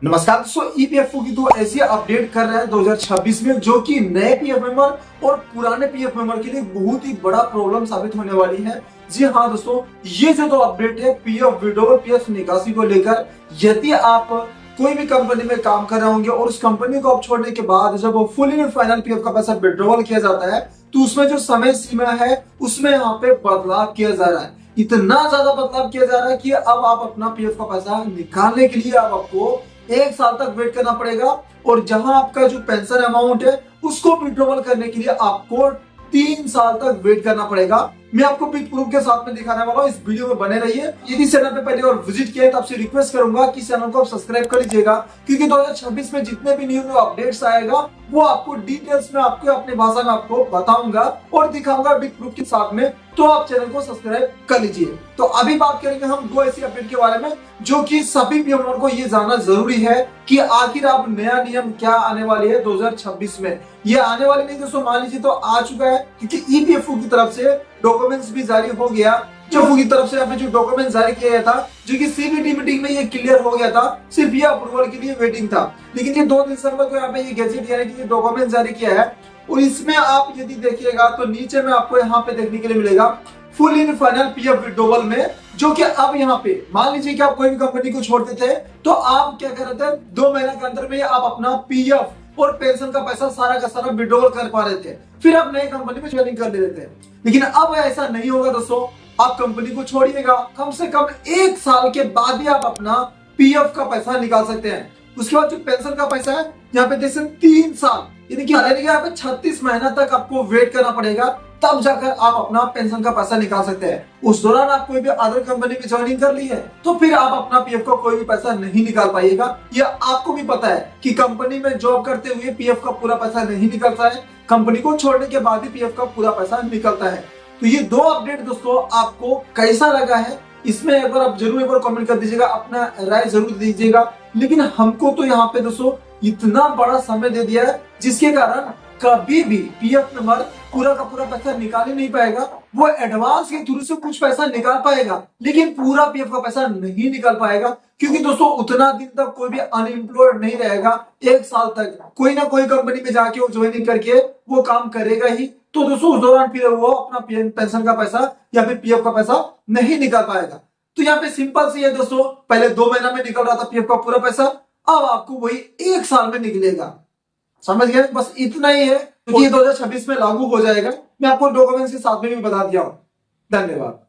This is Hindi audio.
नमस्कार दोस्तों, ईपीएफओ की तो ऐसी अपडेट कर रहा है 2026 में, जो कि नए पीएफ मेंबर और पुराने पीएफ मेंबर के लिए बहुत ही बड़ा प्रॉब्लम साबित होने वाली है। जी हाँ दोस्तों, ये जो अपडेट है पीएफ विड्रॉवल पीएफ निकासी को लेकर, यदि आप कोई भी कंपनी में काम कर रहे होंगे और उस कंपनी को आप छोड़ने के बाद जब फुल एंड फाइनल पीएफ का पैसा विड्रॉवल किया जाता है तो उसमें जो समय सीमा है उसमें यहाँ पे बदलाव किया जा रहा है। इतना ज्यादा बदलाव किया जा रहा है कि अब आप अपना पीएफ का पैसा निकालने के लिए अब आपको 1 साल तक वेट करना पड़ेगा, और जहां आपका जो पेंशन अमाउंट है उसको विड्रॉवल करने के लिए आपको 3 साल तक वेट करना पड़ेगा। मैं आपको विद प्रूफ के साथ में दिखाने वाला हूं, इस वीडियो में बने रहिए। यदि चैनल पे पहले और विजिट किया है तो आपसे रिक्वेस्ट करूंगा कि चैनल को आप सब्सक्राइब कर लीजिएगा, क्योंकि 2026 में जितने भी न्यू अपडेट्स आएगा वो आपको डिटेल्स में आपको अपनी भाषा में आपको बताऊंगा और दिखाऊंगा विद प्रूफ के साथ में, तो आप चैनल को सब्सक्राइब कर लीजिए। तो अभी बात करेंगे हम दो ऐसी अपडेट के बारे में जो कि सभी पीएमओ को ये जानना जरूरी है कि आखिर अब नया नियम क्या आने वाली है 2026 में। ये आने वाले नहीं दोस्तों, मान लीजिए तो आ चुका है, क्योंकि ईपीएफओ की तरफ से डॉक्यूमेंट्स भी जारी हो गया। ईपीएफओ की तरफ से आपने जो डॉक्यूमेंट जारी किया गया था, जो कि सीबीटी मीटिंग में ये क्लियर हो गया था, सिर्फ ये अप्रूवल के लिए वेटिंग था। लेकिन ये 2 दिसंबर को यहाँ पे ये गैजेट यानी कि डॉक्यूमेंट जारी किया है, और इसमें आप यदि देखिएगा तो नीचे में आपको यहाँ पे देखने के लिए मिलेगा full in final PF withdrawal में, जो कि अब यहाँ पे मान लीजिए कि आप कोई भी कंपनी को छोड़ते थे तो आप क्या कर रहे थे, 2 महीने के अंदर में आप अपना पीएफ और पेंशन का पैसा सारा का सारा विड्रॉवल कर पा रहे थे, फिर आप नई कंपनी में ज्वाइनिंग कर ले रहे थे। लेकिन अब ऐसा नहीं होगा दोस्तों, आप कंपनी को छोड़िएगा, कम से कम 1 साल के बाद ही आप अपना पीएफ का पैसा निकाल सकते हैं। उसके बाद जो पेंशन का पैसा है यहाँ पे जैसे 3 साल यानी कि यहाँ पे 36 महीना तक आपको वेट करना पड़ेगा, तब जाकर आप अपना पेंशन का पैसा निकाल सकते हैं। उस दौरान आप कोई भी अदर कंपनी में ज्वाइनिंग कर ली है तो फिर आप अपना पीएफ का कोई भी पैसा नहीं निकाल पाइएगा। यह आपको भी पता है कि कंपनी में जॉब करते हुए पीएफ का पूरा पैसा नहीं निकलता है, कंपनी को छोड़ने के बाद ही पीएफ का पूरा पैसा निकलता है। तो ये 2 अपडेट दोस्तों आपको कैसा लगा है, इसमें एक बार आप जरूर एक बार कमेंट कर दीजिएगा, अपना राय जरूर दीजिएगा। लेकिन हमको तो यहाँ पे दोस्तों इतना बड़ा समय दे दिया है जिसके कारण कभी भी पीएफ मेंबर पूरा का पूरा पैसा निकाल ही नहीं पाएगा। वो एडवांस के थ्रू से कुछ पैसा निकाल पाएगा, लेकिन पूरा पीएफ का पैसा नहीं निकाल पाएगा, क्योंकि दोस्तों उतना दिन तक कोई भी अनएम्प्लॉयड नहीं रहेगा। 1 साल तक कोई ना कोई कंपनी में जाके वो ज्वाइनिंग करके वो काम करेगा ही, तो दोस्तों उस दौरान फिर वो अपना पेंशन का पैसा या फिर पीएफ का पैसा नहीं निकाल पाएगा। तो यहाँ पे सिंपल सी है दोस्तों, पहले 2 महीना में निकल रहा था पीएफ का पूरा पैसा, अब आपको वही 1 साल में निकलेगा। समझ गए, बस इतना ही है, क्योंकि 2026 में लागू हो जाएगा। मैं आपको डॉक्यूमेंट्स के साथ में भी बता दिया हूं। धन्यवाद।